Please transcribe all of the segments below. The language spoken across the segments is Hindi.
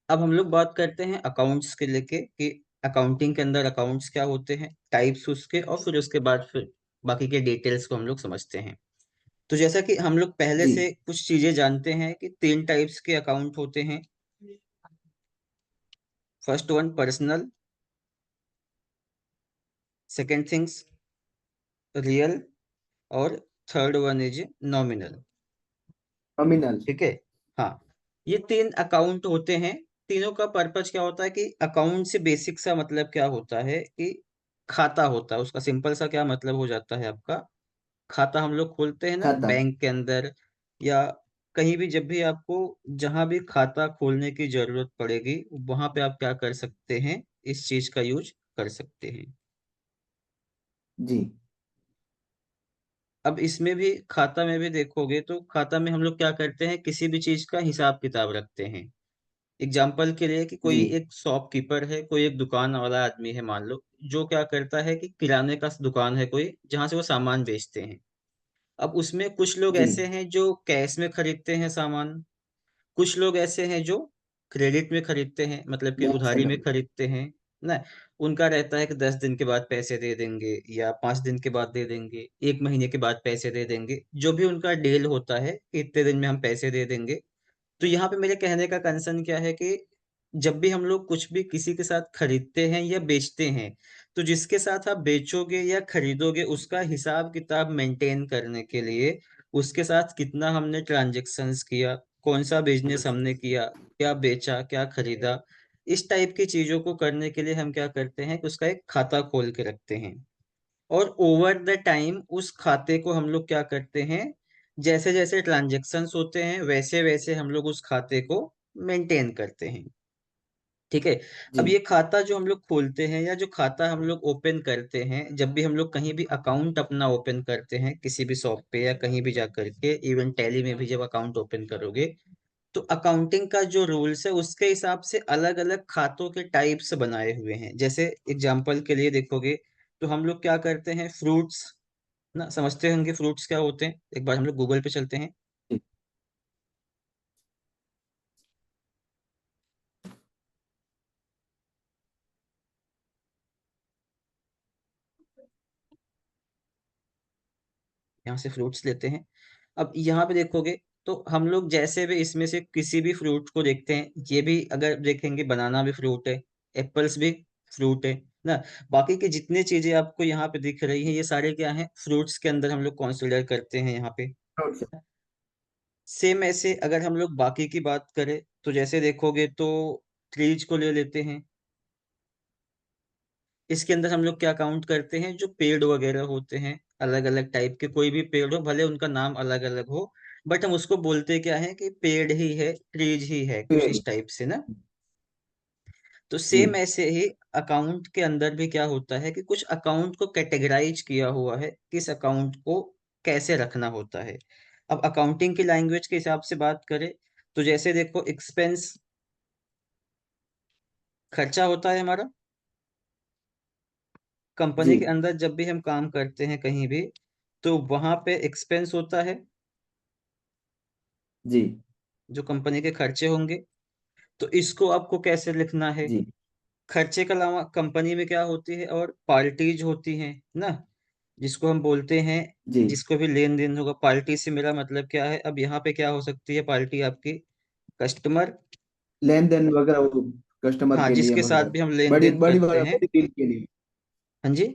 अब हम लोग बात करते हैं अकाउंट्स के लेके कि अकाउंटिंग के अंदर अकाउंट्स क्या होते हैं, टाइप्स उसके, और फिर उसके बाद फिर बाकी के डिटेल्स को हम लोग समझते हैं। तो जैसा कि हम लोग पहले जी। से कुछ चीजें जानते हैं कि तीन टाइप्स के अकाउंट होते हैं। First one personal, second things real, और third one is nominal. Nominal. ठीक है। हाँ, ये तीन अकाउंट होते हैं। तीनों का पर्पज क्या होता है कि अकाउंट से बेसिक सा मतलब क्या होता है कि खाता होता है, उसका सिंपल सा क्या मतलब हो जाता है आपका, खाता हम लोग खोलते हैं ना खाता। बैंक के अंदर, या कहीं भी, जब भी आपको जहां भी खाता खोलने की जरूरत पड़ेगी वहां पे आप क्या कर सकते हैं, इस चीज का यूज कर सकते हैं। जी। अब इसमें भी, खाता में भी देखोगे तो खाता में हम लोग क्या करते हैं, किसी भी चीज का हिसाब किताब रखते हैं। एग्जाम्पल के लिए कि जी। कोई एक शॉपकीपर है, कोई एक दुकान वाला आदमी है मान लो, जो क्या करता है कि किराने का दुकान है कोई, जहां से वो सामान बेचते हैं। अब उसमें कुछ लोग जी। ऐसे हैं जो कैश में खरीदते हैं सामान, कुछ लोग ऐसे हैं जो क्रेडिट में खरीदते हैं, मतलब कि बैंक से उधारी में खरीद। खरीदते हैं ना। उनका रहता है कि 10 दिन के बाद पैसे दे देंगे, या 5 दिन के बाद दे देंगे, 1 महीने के बाद पैसे दे देंगे, जो भी उनका डील होता है कि इतने दिन में हम पैसे दे देंगे। तो यहाँ पे मेरे कहने का कंसर्न क्या है कि जब भी हम लोग कुछ भी किसी के साथ खरीदते हैं या बेचते हैं, तो जिसके साथ आप बेचोगे या खरीदोगे उसका हिसाब किताब मेंटेन करने के लिए, उसके साथ कितना हमने ट्रांजेक्शन्स किया, कौन सा बिजनेस हमने किया, क्या बेचा क्या खरीदा, इस टाइप की चीजों को करने के लिए हम क्या करते हैं कि उसका एक खाता खोल के रखते हैं। और ओवर द टाइम उस खाते को हम लोग क्या करते हैं, जैसे जैसे ट्रांजेक्शन्स होते हैं वैसे वैसे हम लोग उस खाते को मेंटेन करते हैं। ठीक है। जी। अब ये खाता जो हम लोग खोलते हैं या जो खाता हम लोग ओपन करते हैं, जब भी हम लोग कहीं भी अकाउंट अपना ओपन करते हैं किसी भी शॉप पे या कहीं भी जा करके, इवन टैली में भी जब अकाउंट ओपन करोगे, तो अकाउंटिंग का जो रूल्स है उसके हिसाब से अलग अलग खातों के टाइप्स बनाए हुए हैं। जैसे एग्जांपल के लिए देखोगे तो हम लोग क्या करते हैं, फ्रूट्स ना, समझते होंगे फ्रूट्स क्या होते हैं, एक बार हम लोग गूगल पे चलते हैं। जी। यहाँ से फ्रूट्स लेते हैं। अब यहाँ पे देखोगे तो हम लोग जैसे भी इसमें से किसी भी फ्रूट को देखते हैं, ये भी अगर देखेंगे बनाना भी फ्रूट है, एप्पल्स भी फ्रूट है ना। बाकी की जितनी चीजें आपको यहाँ पे दिख रही हैं ये सारे क्या हैं, फ्रूट्स के अंदर हम लोग कंसीडर करते हैं यहाँ पे। फ्रूट से। सेम ऐसे अगर हम लोग बाकी की बात करें तो जैसे देखोगे तो ट्रीज को ले लेते हैं। इसके अंदर हम लोग क्या काउंट करते हैं, जो पेड़ वगैरह होते हैं, अलग अलग टाइप के कोई भी पेड़ हो, भले उनका नाम अलग अलग हो, बट हम उसको बोलते क्या है कि पेड़ ही है, ट्रीज ही है, कुछ पेड़। इस टाइप से ना। तो जी। सेम ऐसे ही अकाउंट के अंदर भी क्या होता है कि कुछ अकाउंट को कैटेगराइज किया हुआ है, किस अकाउंट को कैसे रखना होता है। अब अकाउंटिंग की लैंग्वेज के हिसाब से बात करें तो जैसे देखो, एक्सपेंस खर्चा होता है हमारा, जी। कंपनी के अंदर जब भी हम काम करते हैं कहीं भी, तो वहां पे एक्सपेंस होता है, जी। जो कंपनी के खर्चे होंगे। तो इसको आपको कैसे लिखना है, जी। खर्चे के अलावा कंपनी में क्या होती है और पार्टीज होती हैं ना, जिसको हम बोलते हैं, जी। जिसको भी लेन देन होगा। पार्टी से मेरा मतलब क्या है, अब यहाँ पे क्या हो सकती है पार्टी आपकी, कस्टमर, लेन देन वगैरह वो कस्टमर हाँ, के लिए जिसके साथ वगैरह। भी हम लेन बड़ी देन बड़ी करते हैं। बड़ी डील के लिए। हाँ जी।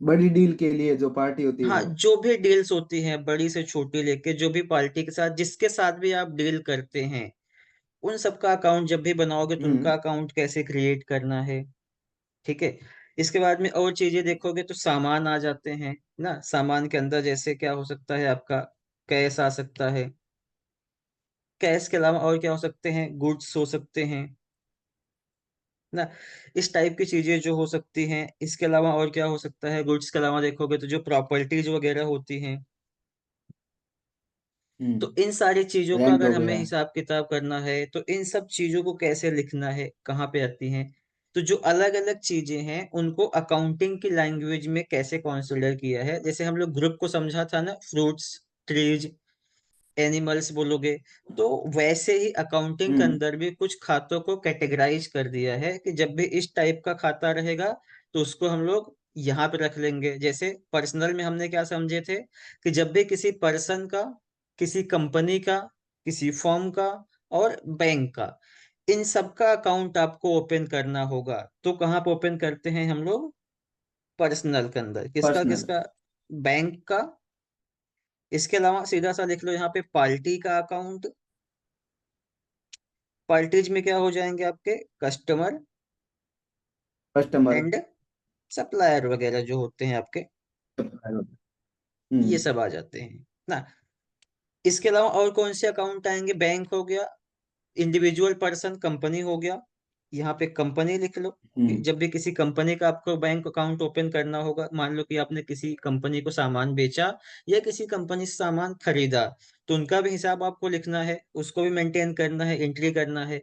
बड़ी डील के लिए जो पार्टी होती है हाँ, वो। जो भी डील्स होती हैं बड़ी से छोटी लेके, जो भी पार्टी के साथ जिसके साथ भी आप डील करते हैं, उन सबका अकाउंट जब भी बनाओगे तो उनका हम्म। अकाउंट कैसे क्रिएट करना है। ठीक है। इसके बाद में और चीजें देखोगे तो सामान आ जाते हैं ना, सामान के अंदर जैसे क्या हो सकता है आपका, कैश आ सकता है, कैश के अलावा और क्या हो सकते हैं, गुड्स हो सकते हैं ना। इस टाइप की चीजें जो हो सकती हैं, इसके अलावा और क्या हो सकता है, गुड्स के अलावा देखोगे तो जो प्रॉपर्टीज वगैरह होती हैं। तो इन हम्म। सारी चीजों का रेंट अगर हमें वगैरह। हिसाब किताब करना है तो इन सब चीजों को कैसे लिखना है, कहाँ पे आती हैं। तो जो अलग अलग चीजें हैं उनको अकाउंटिंग की लैंग्वेज में कैसे कंसीडर किया है, जैसे हम लोग ग्रुप को समझा था ना, फ्रूट्स, ट्रीज, एनिमल्स बोलोगे। तो वैसे ही अकाउंटिंग के हम्म। अंदर भी कुछ खातों को कैटेगराइज कर दिया है कि जब भी इस टाइप का खाता रहेगा तो उसको हम लोग यहाँ पे रख लेंगे। जैसे पर्सनल में हमने क्या समझे थे कि जब भी किसी पर्सन का, किसी कंपनी का, किसी फर्म का और बैंक का, इन सब का अकाउंट आपको ओपन करना होगा तो कहाँ पे ओपन करते हैं हम लोग? पर्सनल के अंदर। किसका पर्सनल। किसका? बैंक का। इसके अलावा सीधा सा लिख लो यहाँ पे पार्टी का अकाउंट। पार्टीज में क्या हो जाएंगे आपके? Customer customer. एंड सप्लायर वगैरह जो होते हैं आपके, ये हम्म। सब आ जाते हैं ना। इसके अलावा और कौन से अकाउंट आएंगे? बैंक हो गया, इंडिविजुअल पर्सन कंपनी हो गया। यहाँ पे कंपनी लिख लो कि हम्म। जब भी किसी कंपनी का आपको बैंक अकाउंट ओपन करना होगा, मान लो कि आपने किसी कंपनी को सामान बेचा या किसी कंपनी से सामान खरीदा, तो उनका भी हिसाब आपको लिखना है, उसको भी मेंटेन करना है, एंट्री करना है।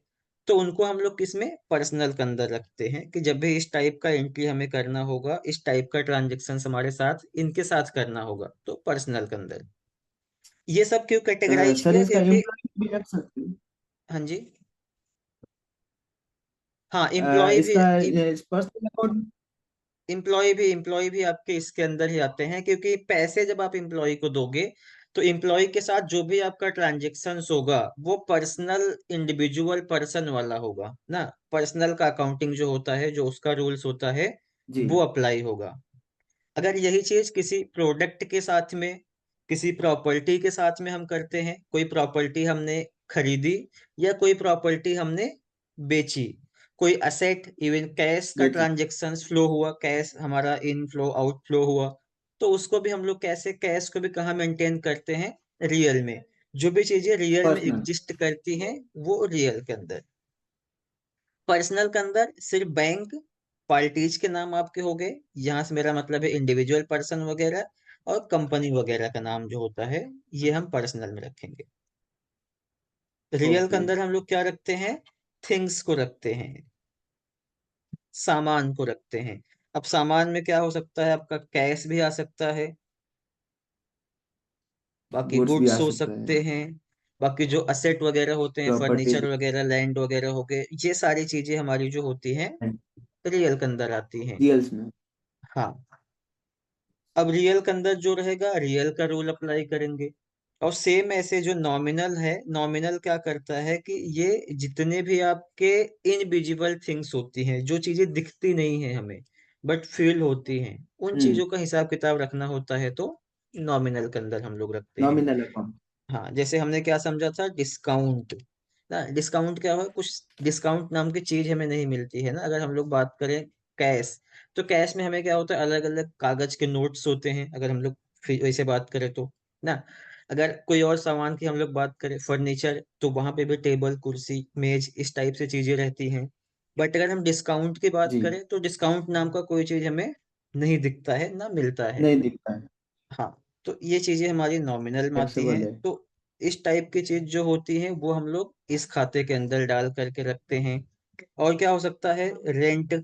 तो उनको हम लोग किस में? पर्सनल के अंदर रखते हैं कि जब भी इस टाइप का एंट्री हमें करना होगा, इस टाइप का ट्रांजेक्शन हमारे साथ इनके साथ करना होगा, तो पर्सनल के अंदर। ये सब क्यों कैटेगराइज सर किया? इसका क्योंकि एम्प्लॉय भी रख सकते हैं? हाँ जी, हाँ एम्प्लॉय भी। इसका पर्सनल अकाउंट। एम्प्लॉय भी आपके इसके अंदर ही आते हैं, क्योंकि पैसे जब आप एम्प्लॉय को दोगे तो एम्प्लॉय के साथ जो भी आपका ट्रांजेक्शन होगा वो पर्सनल इंडिविजुअल पर्सन वाला होगा ना। पर्सनल का अकाउंटिंग जो होता है, जो उसका रूल्स होता है, जी। वो अप्लाई होगा। अगर यही चीज किसी प्रोडक्ट के साथ में, किसी प्रॉपर्टी के साथ में हम करते हैं, कोई प्रॉपर्टी हमने खरीदी या कोई प्रॉपर्टी हमने बेची, कोई असेट, इवन कैश का बेची। ट्रांजेक्शन फ्लो हुआ, कैश हमारा इन फ्लो आउट फ्लो हुआ, तो उसको भी हम लोग कैसे, कैश को भी कहाँ मेंटेन करते हैं? रियल में। जो भी चीजें रियल में पर्सनल। एग्जिस्ट करती हैं वो रियल के अंदर। पर्सनल के अंदर सिर्फ बैंक, पार्टीज के नाम आपके हो गए, यहाँ से मेरा मतलब है इंडिविजुअल पर्सन वगैरह, और कंपनी वगैरह का नाम जो होता है, ये हम पर्सनल में रखेंगे। रियल के ओके। अंदर हम लोग क्या रखते हैं? थिंग्स को रखते हैं, सामान को रखते हैं। अब सामान में क्या हो सकता है? आपका कैश भी आ सकता है, बाकी गुड्स भी गुड्स आ हो सकता है। सकते हैं, बाकी जो असेट वगैरह होते हैं, प्रॉपर्टीज। फर्नीचर वगैरह, लैंड वगैरह हो गए, ये सारी चीजें हमारी जो होती हैं रियल के अंदर आती हैं। डीएल्स में। हाँ। अब रियल के अंदर जो रहेगा, रियल का रूल अप्लाई करेंगे। और सेम ऐसे जो नॉमिनल है, नॉमिनल क्या करता है कि ये जितने भी आपके इनविजिबल थिंग्स होती हैं, जो चीजें दिखती नहीं है हमें बट फील होती हैं, उन हम्म। चीजों का हिसाब किताब रखना होता है, तो नॉमिनल के अंदर हम लोग रखते हैं। Nominal account. हाँ, जैसे हमने क्या समझा था? डिस्काउंट ना। डिस्काउंट क्या हुआ? कुछ डिस्काउंट नाम की चीज हमें नहीं मिलती है ना। अगर हम लोग बात करें कैश, तो कैश में हमें क्या होता है? अलग अलग कागज के नोट्स होते हैं, अगर हम लोग फिर वैसे बात करें तो ना। अगर कोई और सामान की हम लोग बात करें, फर्नीचर, तो वहां पे भी टेबल, कुर्सी, मेज, इस टाइप से चीजें रहती हैं। बट अगर हम डिस्काउंट की बात जी। करें तो डिस्काउंट नाम का कोई चीज हमें नहीं दिखता है ना मिलता है। नहीं दिखता है। हाँ, तो ये चीजें हमारी नॉमिनल में आती हैं। फ्लेक्सिबल है। तो इस टाइप की चीज जो होती है वो हम लोग इस खाते के अंदर डाल करके रखते हैं। और क्या हो सकता है? रेंट।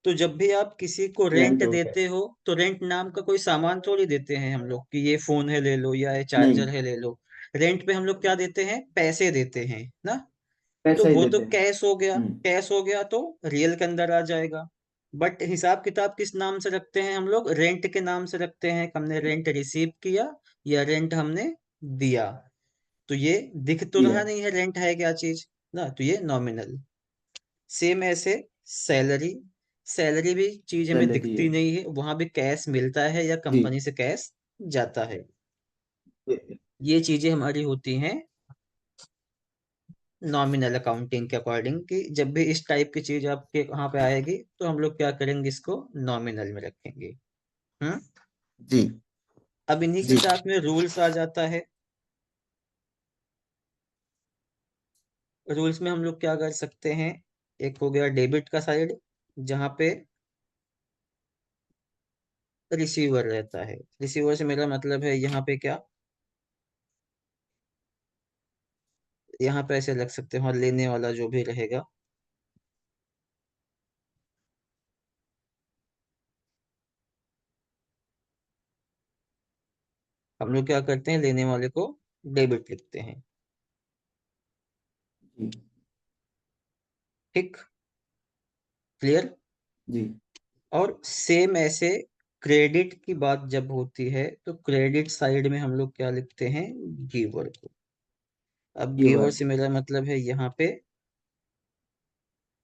तो जब भी आप किसी को रेंट रेंट हो गया। देते हो तो रेंट नाम का कोई सामान थोड़ी देते हैं हम लोग कि ये फोन है ले लो या ये चार्जर नहीं। है ले लो। रेंट पे हम लोग क्या देते हैं? पैसे देते हैं ना। तो पैसा ही वो तो देते हैं। कैश हो गया। हम्म। कैश हो गया तो रियल के अंदर आ जाएगा। बट हिसाब किताब किस नाम से रखते हैं हम लोग? रेंट के नाम से रखते हैं कि हमने रेंट रिसीव किया या रेंट हमने दिया। तो ये दिख तो दिया। रहा नहीं है रेंट है क्या चीज ना, तो ये नॉमिनल। सेम ऐसे सैलरी। सैलरी भी चीज हमें सैलरी दिखती है। नहीं है, वहां भी कैश मिलता है या जी। कंपनी से कैश जाता है। ये- ये चीजें हमारी होती हैं नॉमिनल अकाउंटिंग के अकॉर्डिंग, कि जब भी इस टाइप की चीज आपके वहां पे आएगी तो हम लोग क्या करेंगे? इसको नॉमिनल में रखेंगे। हम्म। जी। अब इन्हीं के जी। साथ में रूल्स आ जाता है। रूल्स में हम लोग क्या कर सकते हैं? एक हो गया डेबिट का साइड, जहाँ पे रिसीवर रहता है। रिसीवर से मेरा मतलब है यहाँ पे क्या, यहाँ पे ऐसे लग सकते हैं, और लेने वाला जो भी रहेगा, हम लोग क्या करते हैं? लेने वाले को डेबिट लिखते हैं। जी। ठीक, क्लियर। जी। और सेम ऐसे क्रेडिट की बात जब होती है तो क्रेडिट साइड में हम लोग क्या लिखते हैं, गिवर को। अब गिवर गिवर से को। मेरा मतलब है यहाँ पे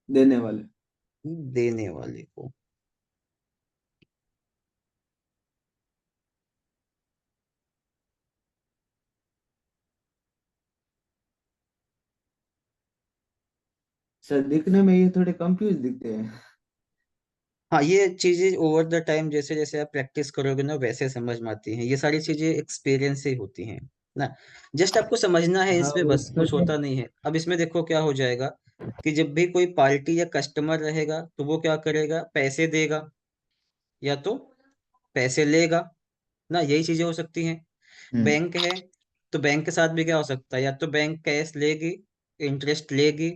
देने वाले। देने वाले को। सर दिखने में ये थोड़े कंफ्यूज दिखते हैं। हाँ, ये चीजें ओवर द टाइम जैसे जैसे आप प्रैक्टिस करोगे ना वैसे समझ में आती हैं, ये सारी चीजें एक्सपीरियंस से ही होती हैं ना। जस्ट आपको समझना है हाँ इसमें, वो बस तो कुछ है। होता नहीं है। अब इसमें देखो क्या हो जाएगा कि जब भी कोई पार्टी या कस्टमर रहेगा तो वो क्या करेगा, पैसे देगा या तो पैसे लेगा ना, यही चीजें हो सकती हैं। हम्म। बैंक है तो बैंक के साथ भी क्या हो सकता है, या तो बैंक कैश लेगी, इंटरेस्ट लेगी,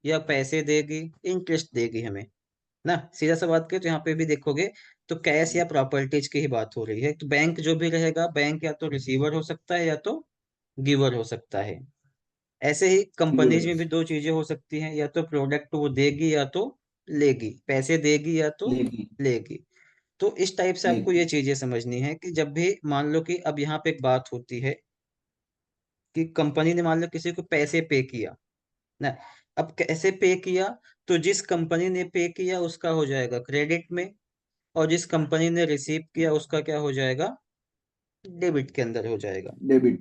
या पैसे देगी, इंटरेस्ट देगी हमें ना। सीधा सा बात करें तो यहाँ पे भी देखोगे तो कैश या प्रॉपर्टीज की ही बात हो रही है। तो बैंक जो भी रहेगा, बैंक या तो रिसीवर हो सकता है या तो गिवर हो सकता है। ऐसे ही कंपनीज में भी यूएस। दो चीजें हो सकती हैं, या तो प्रोडक्ट वो देगी या तो लेगी, पैसे देगी या तो लेगी। लेगी। तो इस टाइप से आपको ये लेगी। चीजें समझनी है कि जब भी मान लो कि अब यहाँ पे एक बात होती है कि कंपनी ने मान लो किसी को पैसे पे किया ना। अब कैसे पे किया, तो जिस कंपनी ने पे किया उसका हो जाएगा क्रेडिट में, और जिस कंपनी ने रिसीव किया उसका क्या हो जाएगा, डेबिट के अंदर हो जाएगा। डेबिट।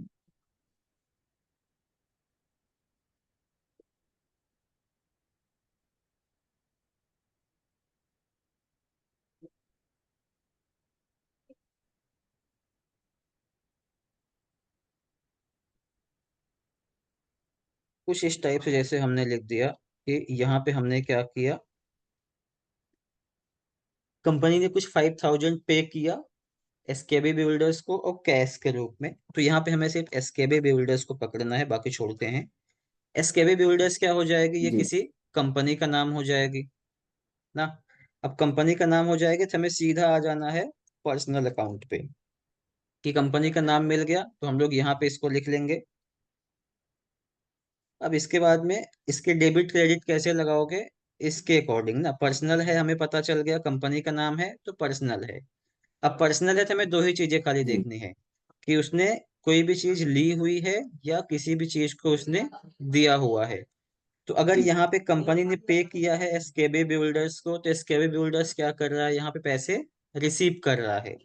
कुछ इस टाइप से जैसे हमने लिख दिया कि यहाँ पे हमने क्या किया, कंपनी ने कुछ 5,000 पे किया एसकेबी बिल्डर्स को और कैश के रूप में। तो यहाँ पे हमें सिर्फ एसकेबी बिल्डर्स को पकड़ना है, बाकी छोड़ते हैं। एसकेबी बिल्डर्स क्या हो जाएगी, ये जी। किसी कंपनी का नाम हो जाएगी ना। अब कंपनी का नाम हो जाएगी तो हमें सीधा आ जाना है पर्सनल अकाउंट पे, कि कंपनी का नाम मिल गया तो हम लोग यहाँ पे इसको लिख लेंगे। अब इसके बाद में इसके डेबिट क्रेडिट कैसे लगाओगे, इसके अकॉर्डिंग ना। पर्सनल है, हमें पता चल गया कंपनी का नाम है तो पर्सनल है। अब पर्सनल है तो हमें दो ही चीजें खाली जी। देखनी है कि उसने कोई भी चीज ली हुई है या किसी भी चीज को उसने दिया हुआ है। तो अगर जी। यहाँ पे कंपनी ने पे किया है एसकेबी बिल्डर्स को, तो एसकेबी बिल्डर्स क्या कर रहा है, यहाँ पे पैसे रिसीव कर रहा है।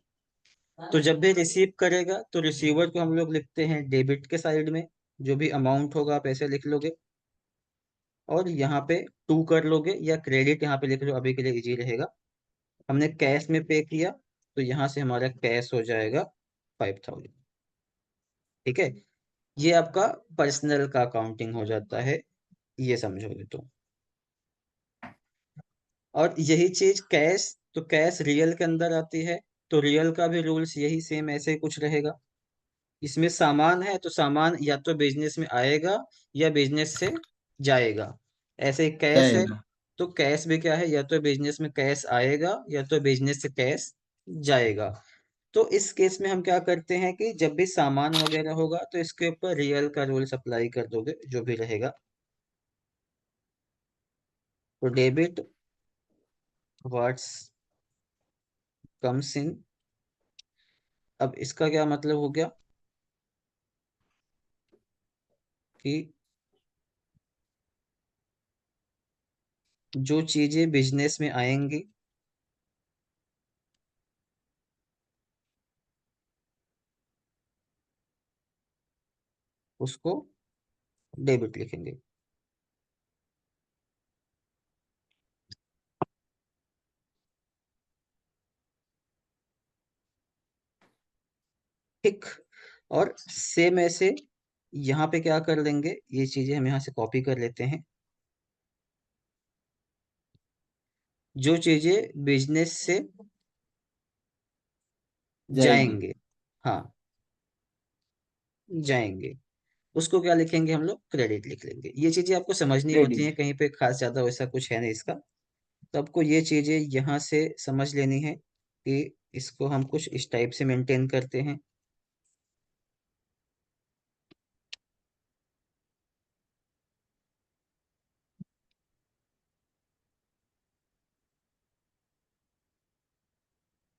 तो जब भी रिसीव करेगा तो रिसीवर को हम लोग लिखते हैं डेबिट के साइड में, जो भी अमाउंट होगा आप ऐसे लिख लोगे, और यहाँ पे टू कर लोगे, या क्रेडिट यहाँ पे लिख लो, अभी के लिए इजी रहेगा। हमने कैश में पे किया तो यहाँ से हमारा कैश हो जाएगा 5,000। ठीक है, ये आपका पर्सनल का अकाउंटिंग हो जाता है, ये समझोगे तो। और यही चीज कैश, तो कैश रियल के अंदर आती है, तो रियल का भी रूल्स यही सेम ऐसे ही कुछ रहेगा। इसमें सामान है तो सामान या तो बिजनेस में आएगा या बिजनेस से जाएगा। ऐसे ही कैश है जाएगा। तो कैश भी क्या है, या तो बिजनेस में कैश आएगा या तो बिजनेस से कैश जाएगा। तो इस केस में हम क्या करते हैं कि जब भी सामान वगैरह होगा तो इसके ऊपर रियल का रूल्स अप्लाई कर दोगे, जो भी रहेगा। तो डेबिट व्हाट्स कम्स इन, अब इसका क्या मतलब हो गया कि जो चीजें बिजनेस में आएंगी उसको डेबिट लिखेंगे। ठीक, और सेम ऐसे यहाँ पे क्या कर लेंगे, ये चीजें हम यहाँ से कॉपी कर लेते हैं। जो चीजें बिजनेस से जाएगी। जाएंगे, हाँ जाएंगे, उसको क्या लिखेंगे हम लोग, क्रेडिट लिख लेंगे। ये चीजें आपको समझनी होती हैं, क्रेडिट। कहीं पे खास ज्यादा वैसा कुछ है नहीं इसका। तो आपको ये चीजें यहाँ से समझ लेनी है कि इसको हम कुछ इस टाइप से मेंटेन करते हैं।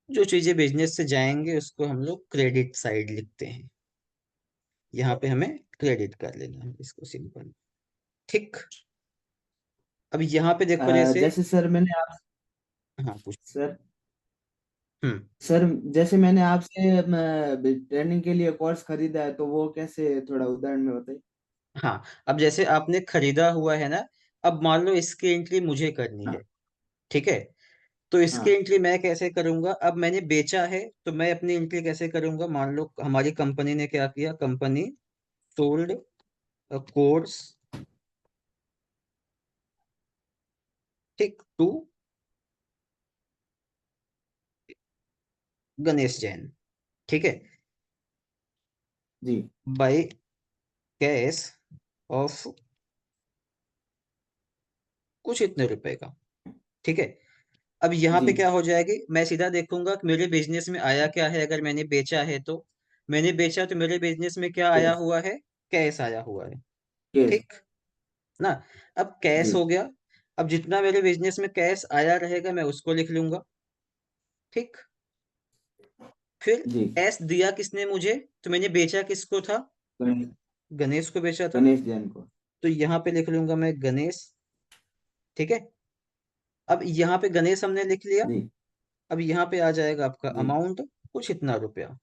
जो चीजें बिजनेस से जाएंगे उसको हम लोग क्रेडिट साइड लिखते हैं। यहाँ पे हमें क्रेडिट कर लेना है इसको, सिंपल। ठीक। अब यहाँ पे देखो जैसे, जैसे सर मैंने आप हाँ पूछ। सर हम्म। सर जैसे मैंने आपसे ट्रेनिंग के लिए कोर्स खरीदा है, तो वो कैसे, थोड़ा उदाहरण में बताइए। हाँ, अब जैसे आपने खरीदा हुआ है ना, अब मान लो इसकी एंट्री मुझे करनी है। हाँ ठीक है। तो इसकी हाँ एंट्री मैं कैसे करूंगा? अब मैंने बेचा है तो मैं अपनी एंट्री कैसे करूंगा? मान लो हमारी कंपनी ने क्या किया, कंपनी सोल्ड कोर्स, ठीक, टू गणेश जैन। ठीक है। जी बाय कैश ऑफ कुछ इतने रुपए का। ठीक है। अब यहाँ जी पे क्या हो जाएगी, मैं सीधा देखूंगा कि मेरे बिजनेस में आया क्या है। अगर मैंने बेचा है तो, मैंने बेचा तो मेरे बिजनेस में क्या आया यस हुआ है? कैश आया हुआ है। यस ठीक ना। अब कैश जी हो गया। अब जितना मेरे बिजनेस में कैश आया रहेगा मैं उसको लिख लूंगा। ठीक। फिर जी। एस दिया किसने मुझे? तो मैंने बेचा किसको था? गणेश गणेश को बेचा था। गणेश जैन को। तो यहाँ पे लिख लूंगा मैं गणेश। ठीक है। अब यहाँ पे गणेश हमने लिख लिया। जी अब यहाँ पे आ जाएगा आपका जी। अमाउंट, कुछ इतना रुपया।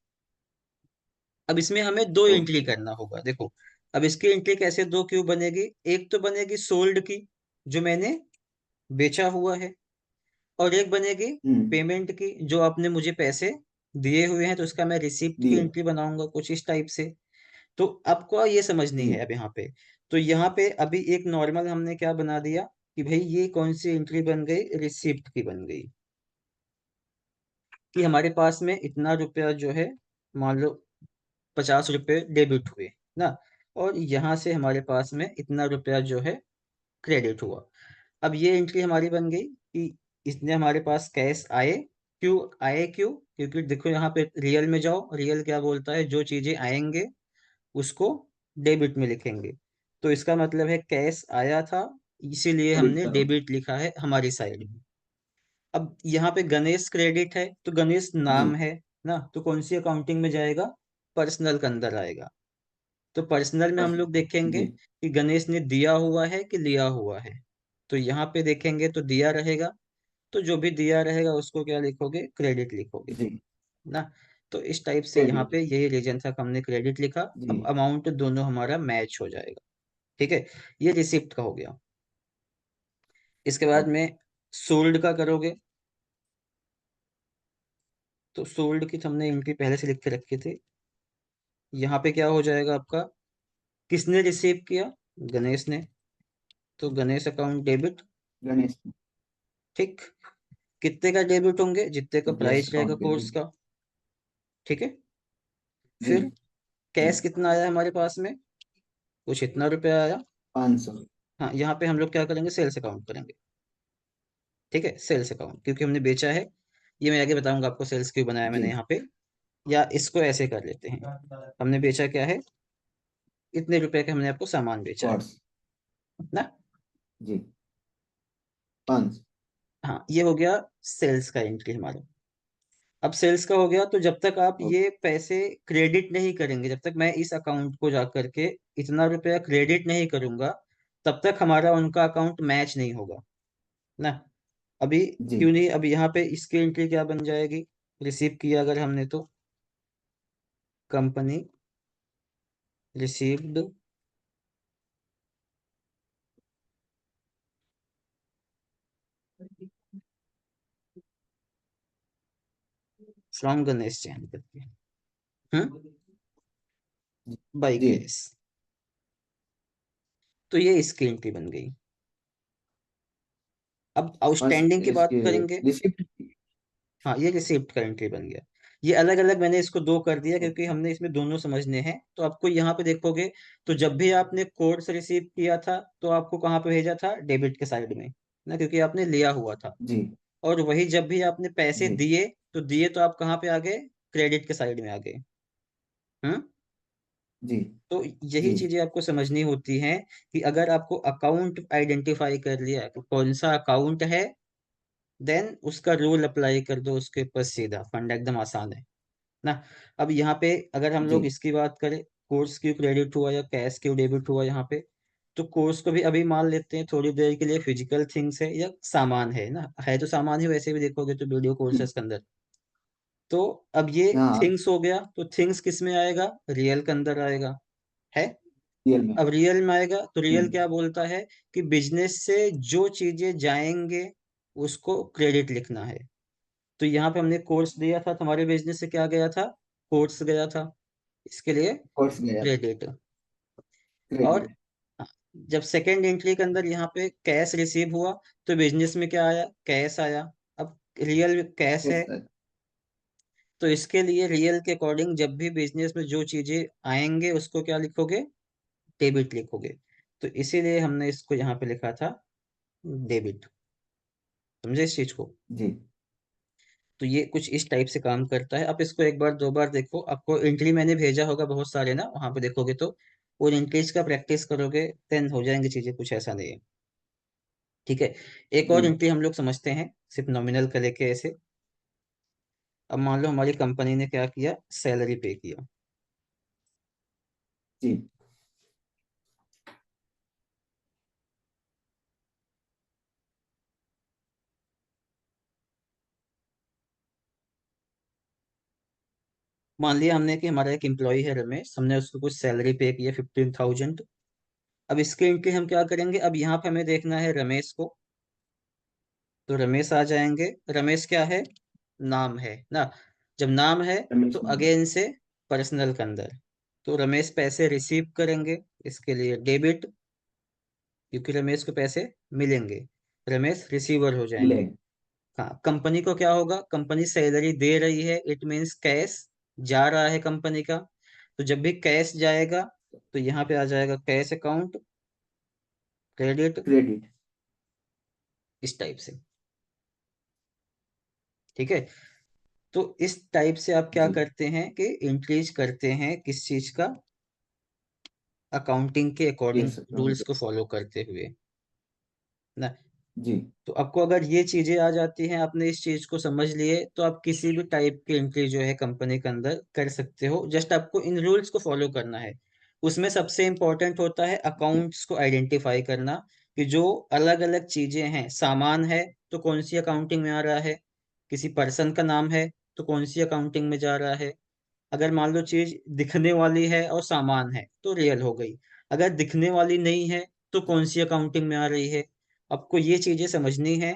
अब इसमें हमें दो एंट्री ओके। करना होगा, देखो। अब इसकी एंट्री कैसे दो क्यों बनेगी? एक तो बनेगी सोल्ड की, जो मैंने बेचा हुआ है, और एक बनेगी हम्म। पेमेंट की, जो आपने मुझे पैसे दिए हुए हैं, तो उसका मैं रिसिप्ट की दिए। एंट्री बनाऊंगा कुछ इस टाइप से। तो आपको ये समझनी है जी अब यहाँ पे। तो यहाँ पे अभी एक नॉर्मल हमने क्या बना दिया कि भाई ये कौन सी एंट्री बन गई? रिसिप्ट की बन गई। कि हमारे पास में इतना रुपया जो है, मान लो 50 रुपये डेबिट हुए ना, और यहाँ से हमारे पास में इतना रुपया जो है क्रेडिट हुआ। अब ये एंट्री हमारी बन गई कि इसने हमारे पास कैश आए। क्यों आए? क्यों? क्योंकि देखो यहाँ पे रियल में जाओ, रियल क्या बोलता है? जो चीजें आएंगे उसको डेबिट में लिखेंगे। तो इसका मतलब है कैश आया था, इसीलिए क्रेडिट हमने करो। डेबिट लिखा है हमारी साइड में। अब यहाँ पे गणेश क्रेडिट है तो गणेश नाम जी है ना, तो कौन सी अकाउंटिंग में जाएगा? पर्सनल के अंदर आएगा। तो पर्सनल में हम बस। लोग देखेंगे जी कि गणेश ने दिया हुआ है कि लिया हुआ है। तो यहाँ पे देखेंगे तो दिया रहेगा। तो जो भी दिया रहेगा उसको क्या लिखोगे? क्रेडिट लिखोगे जी। ना। तो इस टाइप से यहाँ क्रेडिट। पे यही रीजन था कि हमने क्रेडिट लिखा। अब जी। अमाउंट दोनों हमारा मैच हो जाएगा। ठीक है। ये रिसिप्ट का हो गया। इसके बाद ओके। में सोल्ड का करोगे। तो सोल्ड की तो हमने एंट्री पहले से लिख के रखी थी। यहाँ पे क्या हो जाएगा आपका? किसने रिसीव किया? गणेश ने। तो गणेश अकाउंट डेबिट। गणेश। ठीक। कितने का डेबिट होंगे? जितने का यस प्राइस रहेगा अकाउंट कोर्स डेबिट। का। ठीक है। जी फिर जी। कैश कितना आया हमारे पास में? कुछ इतना रुपया आया। 500। हाँ, यहाँ पे हम लोग क्या करेंगे? सेल्स अकाउंट करेंगे। ठीक है, सेल्स अकाउंट, क्योंकि हमने बेचा है। ये मैं आगे बताऊंगा आपको सेल्स क्यों बनाया मैंने जी। यहाँ पे। या इसको ऐसे कर लेते हैं। हमने बेचा क्या है? इतने रुपए का हमने आपको सामान बेचा है कोर्स। ना। जी। 500। हाँ, ये हो गया सेल्स का एंट्री हमारा। अब सेल्स का हो गया, तो जब तक आप ओके। ये पैसे क्रेडिट नहीं करेंगे, जब तक मैं इस अकाउंट को जा करके इतना रुपया क्रेडिट नहीं करूंगा, तब तक हमारा उनका अकाउंट मैच नहीं होगा ना। अभी जी क्यों नहीं? अब यहाँ पे इसकी एंट्री क्या बन जाएगी? रिसीव किया अगर हमने तो कंपनी रिसीव्ड फ्रॉम गणेश चैन करके, बाई जी। कैश। तो ये इसकी एंट्री बन गई। अब बस आउटस्टैंडिंग की बात इसके करेंगे। रिसिप्ट। हाँ, ये रिसिप्ट का एंट्री बन गया। ये अलग अलग मैंने इसको दो कर दिया क्योंकि हमने इसमें दोनों समझने हैं। तो आपको यहाँ पे देखोगे, तो जब भी आपने कोर्स रिसीव किया था तो आपको कहाँ पे भेजा था? डेबिट के साइड में ना, क्योंकि आपने लिया हुआ था। जी और वही जब भी आपने पैसे जी दिए, तो दिए तो आप कहाँ पे आ गए? क्रेडिट के साइड में आ गए। हम्म। जी तो यही जी चीजें आपको समझनी होती हैं कि अगर आपको अकाउंट आइडेंटिफाई कर लिया कि कौन सा अकाउंट है, देन उसका रूल अप्लाई कर दो उसके ऊपर, सीधा फंडा, एकदम आसान है ना। अब यहाँ पे अगर हम जी लोग इसकी बात करें, कोर्स क्यों क्रेडिट हुआ या कैश क्यों डेबिट हुआ यहाँ पे, तो कोर्स को भी अभी मान लेते हैं थोड़ी देर के लिए फिजिकल थिंग्स है या सामान है ना, है तो सामान ही, वैसे भी देखोगे तो वीडियो जी। कोर्सेज के अंदर। तो अब ये हाँ। थिंग्स हो गया, तो थिंग्स किस में आएगा, रियल के अंदर आएगा, है। रियल में। अब रियल में आएगा तो रियल हम्म। क्या बोलता है कि बिजनेस से जो चीजें जाएंगे उसको क्रेडिट लिखना है। तो यहाँ पे हमने कोर्स दिया था, तो हमारे बिजनेस से क्या गया था, कोर्स गया था, इसके लिए कोर्स गया था। क्रेडिट। और क्रेडिट। जब सेकेंड एंट्री के अंदर यहाँ पे कैश रिसीव हुआ, तो बिजनेस में क्या आया, कैश आया। अब रियल कैश है, यस। तो इसके लिए रियल के अकॉर्डिंग जब भी बिजनेस में जो चीजें आएंगे उसको क्या लिखोगे, डेबिट लिखोगे। तो इसीलिए हमने इसको यहाँ पे लिखा था डेबिट। समझे इस चीज को। जी तो ये कुछ इस टाइप से काम करता है। आप इसको एक बार दो बार देखो, आपको एंट्री मैंने भेजा होगा बहुत सारे ना, वहां पे देखोगे तो, और एंट्रीज का प्रैक्टिस करोगे, देन हो जाएंगी चीजें, कुछ ऐसा नहीं है। ठीक है। एक जी और एंट्री हम लोग समझते हैं, सिर्फ नॉमिनल का लेके ऐसे। अब मान लो हमारी कंपनी ने क्या किया, सैलरी पे किया। जी। मान लिया हमने कि हमारा एक एम्प्लॉय है रमेश, हमने उसको कुछ सैलरी पे किया 15,000। अब इसके एंट्री हम क्या करेंगे, अब यहाँ पे हमें देखना है रमेश को, तो रमेश आ जाएंगे। रमेश क्या है, नाम है ना। जब नाम है तो रमेश नाम। अगेन से पर्सनल के अंदर, तो रमेश पैसे रिसीव करेंगे, इसके लिए डेबिट, क्योंकि रमेश को पैसे मिलेंगे, रमेश रिसीवर हो मिले। जाएंगे। हाँ, कंपनी को क्या होगा, कंपनी सैलरी दे रही है, इट मीन्स कैश जा रहा है कंपनी का। तो जब भी कैश जाएगा तो यहाँ पे आ जाएगा कैश अकाउंट, क्रेडिट, क्रेडिट। इस टाइप से। ठीक है। तो इस टाइप से आप क्या जी। करते हैं कि इंक्रीज करते हैं किस चीज का, अकाउंटिंग के अकॉर्डिंग, यस रूल्स अकाउंट। को फॉलो करते हुए ना। जी तो आपको अगर ये चीजें आ जाती हैं, आपने इस चीज को समझ लिए, तो आप किसी भी टाइप की एंट्री जो है कंपनी के अंदर कर सकते हो, जस्ट आपको इन रूल्स को फॉलो करना है। उसमें सबसे इंपॉर्टेंट होता है जी। अकाउंट्स को आइडेंटिफाई करना, कि जो अलग अलग चीजें हैं, सामान है तो कौन सी अकाउंटिंग में आ रहा है, किसी पर्सन का नाम है तो कौन सी अकाउंटिंग में जा रहा है। अगर मान लो चीज दिखने वाली है और सामान है तो रियल हो गई, अगर दिखने वाली नहीं है तो कौन सी अकाउंटिंग में आ रही है। आपको ये चीजें समझनी है,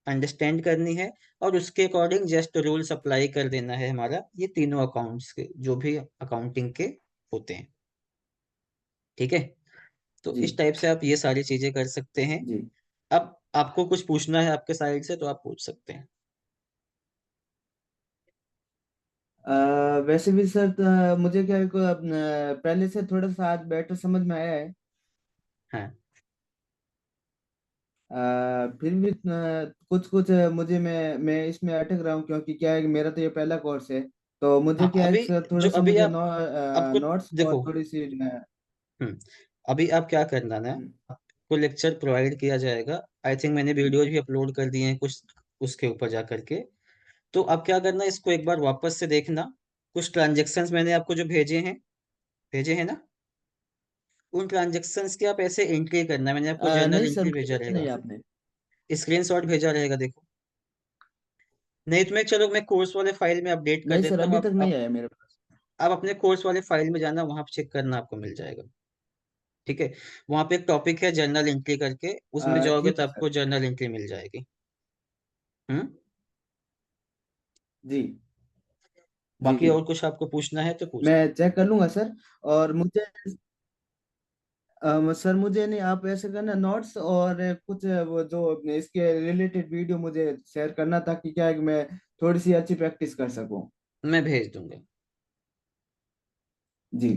अंडरस्टैंड करनी है, और उसके अकॉर्डिंग जस्ट रूल्स अप्लाई कर देना है हमारा, ये तीनों अकाउंट्स के जो भी अकाउंटिंग के होते हैं। ठीक है। तो जी इस टाइप से आप ये सारी चीजें कर सकते हैं। जी। अब आपको कुछ पूछना है आपके साइड से तो आप पूछ सकते हैं। वैसे भी सर, मुझे क्या है को पहले से थोड़ा सा आज बेटर समझ में आया है। हाँ। फिर भी कुछ कुछ मुझे मैं इसमें अटक रहा हूँ, क्योंकि क्या है कि मेरा तो ये पहला कोर्स है। तो मुझे हाँ, क्या है अभी कि सर थोड़ा जो सा अभी मुझे आप, आपको नोट्स और देखो, थोड़ी सी हम्म, अभी आप क्या करना ना, आपको लेक्चर प्रोवाइड किया जाएगा, आई थिंक मैंने वीडियोज भी अपलोड कर दिए हैं कुछ उसके ऊपर जा करके। तो आप क्या करना, इसको एक बार वापस से देखना, कुछ ट्रांजेक्शन्स मैंने आपको जो भेजे हैं ना, उन ट्रांजेक्शन्स की आप ऐसे एंट्री करना, मैंने आपको जर्नल नहीं सर, एंट्री मुझे भेजा भेजा रहेगा, नहीं आपने। स्क्रीनशॉट भेजा रहेगा देखो। नहीं तो मैं, चलो मैं कोर्स वाले फाइल में अपडेट कर नहीं सर, देता हूँ, अभी तक नहीं आप आया मेरे पास। आप अपने कोर्स वाले फाइल में जाना, वहां चेक करना, आपको मिल जाएगा। ठीक है। वहां पे एक टॉपिक है जर्नल एंट्री करके, उसमें जाओगे ठीक तो है सर। आपको जर्नल एंट्री मिल जाएगी। हम्म। जी जी। बाकी जी और कुछ आपको पूछना है तो पूछ लो। मैं चेक कर लूंगा सर। और मुझे सर, मुझे नहीं, आप ऐसे करना नोट्स और कुछ वो जो इसके रिलेटेड वीडियो मुझे शेयर करना, ताकि क्या है कि मैं थोड़ी सी अच्छी प्रैक्टिस कर सकूं। मैं भेज दूंगा। जी।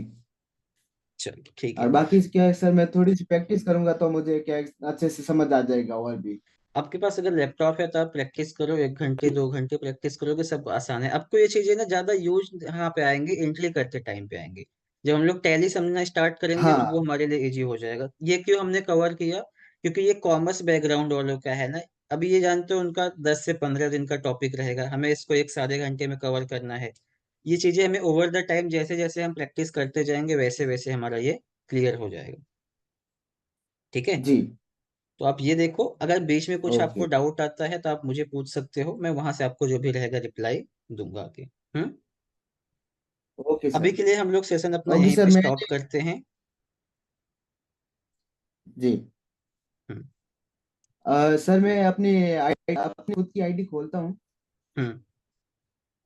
चलो ठीक और है। बाकी क्या है सर, मैं थोड़ी सी प्रैक्टिस करूंगा तो मुझे क्या है, अच्छे से समझ आ जाएगा और भी। आपके पास अगर लैपटॉप है तो आप प्रैक्टिस करो, 1 घंटे 2 घंटे प्रैक्टिस करोगे, सब आसान है। आपको ये चीजें ना ज्यादा यूज यहाँ पे आएंगी, एंट्री करते टाइम पे आएंगे। जब हम लोग टैली समझना स्टार्ट करेंगे तो वो हाँ। हमारे लिए इजी हो जाएगा। ये क्यों हमने कवर किया, क्योंकि ये कॉमर्स बैकग्राउंड वालों का है ना, अभी ये जानते हो उनका 10 से 15 दिन का टॉपिक रहेगा, हमें इसको एक सारे घंटे में कवर करना है। ये चीजें हमें ओवर द टाइम जैसे जैसे हम प्रैक्टिस करते जाएंगे वैसे वैसे हमारा ये क्लियर हो जाएगा। ठीक है। जी। तो आप ये देखो, अगर बीच में कुछ आपको ओके। डाउट आता है तो आप मुझे पूछ सकते हो, मैं वहां से आपको जो भी रहेगा रिप्लाई दूंगा आगे। हम्म। ओके अभी सर। के लिए हम लोग सेशन अपना ओके यहीं सर पे मैं। स्टॉप करते हैं। जी। हम्म। सर मैं अपनी खुद की आईडी खोलता हूँ। हम्म।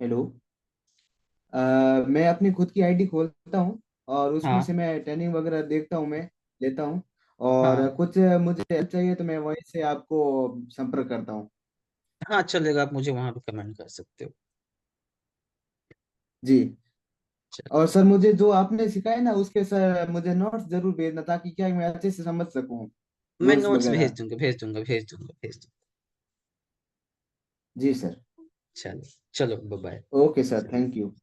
हेलो। मैं अपनी खुद की आईडी खोलता हूँ और उसमें हाँ। से मैं ट्रेनिंग वगैरह देखता हूँ, मैं लेता हूँ। और हाँ। कुछ मुझे हेल्प चाहिए तो मैं वहीं से आपको संपर्क करता हूँ। हाँ चलेगा, आप मुझे वहां पे कमेंट कर सकते हो। जी। चलो। और सर मुझे जो आपने सिखाया ना उसके सर मुझे नोट्स जरूर भेजना ताकि क्या मैं अच्छे से समझ सकूँ मैं रूल्स नोट्स भेज वगैरह। दूंगा, भेज दूंगा, भेज दूंगा, भेज दूंगा। जी सर। चलो। चलो, bye. Okay sir, thank you.